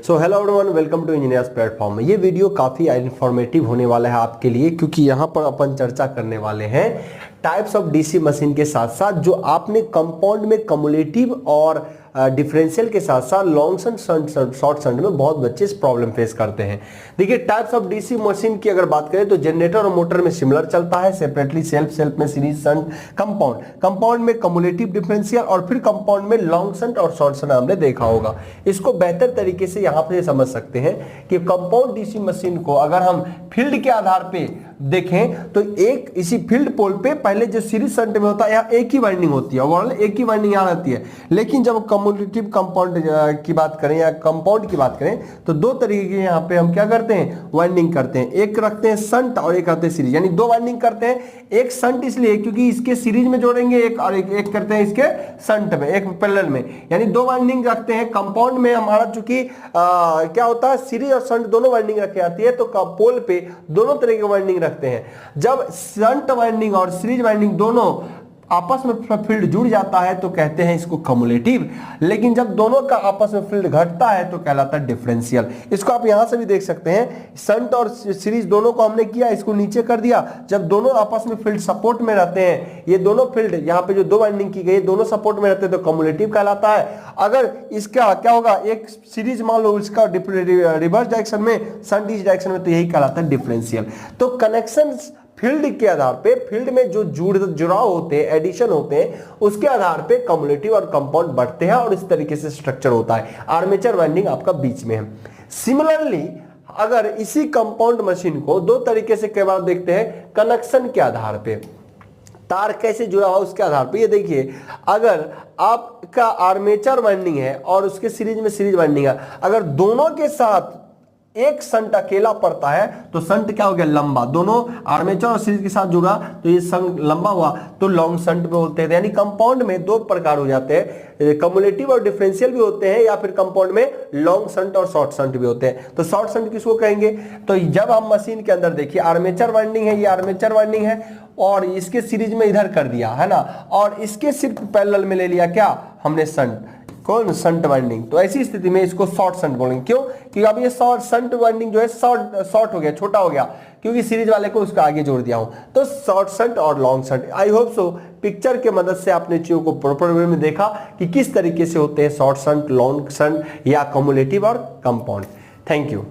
So hello everyone, welcome to engineers platform. ये video काफ़ी informative होने वाला है आपके लिए, क्योंकि यहाँ पर अपन चर्चा करने वाले हैं टाइप्स ऑफ डीसी मशीन के साथ साथ जो आपने कंपाउंड में कम्युलेटिव और डिफरेंशियल के साथ साथ लॉन्ग शंट शॉर्ट शंट में बहुत बच्चे इस प्रॉब्लम फेस करते हैं। देखिए, टाइप्स ऑफ डीसी मशीन की अगर बात करें तो जनरेटर और मोटर में सिमिलर चलता है, सेपरेटली सेल्फ में सीरीज शंट, कंपाउंड में कम्युलेटिव डिफरेंशियल और फिर कंपाउंड में लॉन्ग शंट और शॉर्ट शंट हमने देखा होगा। इसको बेहतर तरीके से यहाँ पे समझ सकते हैं कि कंपाउंड डीसी मशीन को अगर हम फील्ड के आधार पे देखें तो एक इसी फील्ड पोल पे पहले जो सीरीज शंट में होता है यहाँ एक ही वाइंडिंग होती है, ओवरऑल एक ही वाइंडिंग यहाँ रहती है। लेकिन जब कम्युलेटिव कंपाउंड की बात करें या कंपाउंड की बात करें तो दो तरीके के यहाँ पे हम क्या करते हैं, वाइंडिंग करते हैं। एक रखते हैं शंट और एक रखते हैं सीरीज, यानी दो वाइंडिंग करते हैं। एक शंट इसलिए क्योंकि इसके सीरीज में जोड़ेंगे एक, और एक करते हैं इसके शंट में, एक पैरेलल में, यानी दो वाइंडिंग रखते हैं। कंपाउंड में हमारा चूंकि क्या होता है, सीरीज और शंट दोनों वाइंडिंग रखी जाती है, तो पोल पे दोनों तरह के वाइंडिंग रखते हैं। जब शंट वाइंडिंग और सीरीज वाइंडिंग दोनों आपस में फील्ड जुड़ जाता है तो कहते हैं इसको कम्युलेटिव। लेकिन जब दोनों का आपस में फील्ड घटता है तो कहलाता है डिफरेंशियल। इसको आप यहां से भी देख सकते हैं, शंट और सीरीज दोनों को हमने किया, इसको नीचे कर दिया। जब दोनों आपस में फील्ड सपोर्ट में रहते हैं, ये दोनों फील्ड यहाँ पे जो दो वाइंडिंग की गई दोनों सपोर्ट में रहते हैं तो कम्युलेटिव कहलाता है। अगर इसका क्या होगा, एक सीरीज मान लो इसका रिवर्स डायरेक्शन में, शंट इस डायरेक्शन में, तो यही कहलाता है डिफरेंशियल। तो कनेक्शन फील्ड के आधार पे, फील्ड में जो जुड़ाव होते हैं, एडिशन होते हैं, उसके आधार पे कम्युलेटिव और कंपाउंड बढ़ते हैं और इस तरीके से स्ट्रक्चर होता है। आर्मेचर वाइंडिंग आपका बीच में है। सिमिलरली अगर इसी कंपाउंड मशीन को दो तरीके से कई बार देखते हैं, कनेक्शन के आधार पे, तार कैसे जुड़ा हुआ उसके आधार पे। ये देखिए, अगर आपका आर्मेचर वाइंडिंग है और उसके सीरीज में सीरीज वाइंडिंग है, अगर दोनों के साथ एक शंट अकेला पड़ता है तो शंट क्या हो गया, लंबा। दोनों आर्मेचर और सीरीज के साथ जुड़ा तो ये शंट लंबा हुआ तो लॉन्ग शंट बोलते हैं। यानी कंपाउंड में दो प्रकार हो जाते हैं, कम्युलेटिव और डिफरेंशियल भी होते हैं, या फिर कंपाउंड में लॉन्ग शंट और शॉर्ट शंट भी होते हैं। तो शॉर्ट शंट किसको कहेंगे, तो जब हम मशीन के अंदर देखिए आर्मेचर वाइंडिंग है, ये आर्मेचर वाइंडिंग है और इसके सीरीज में इधर कर दिया है ना, और इसके सिर्फ पैरेलल में ले लिया क्या हमने, शंट, कौन, शंट वाइंडिंग। तो ऐसी स्थिति में इसको शॉर्ट शंट बोलेंगे। क्यों, क्योंकि अब ये शंट वाइंडिंग जो है शॉर्ट हो गया, छोटा हो गया, क्योंकि सीरीज वाले को उसका आगे जोड़ दिया हूं। तो शॉर्ट शंट और long shunt, I hope so picture के मदद से आपने चीजों को प्रॉपर वे में देखा कि किस तरीके से होते हैं शॉर्ट शंट, लॉन्ग शंट या कम्युलेटिव और कंपाउंड। Thank you.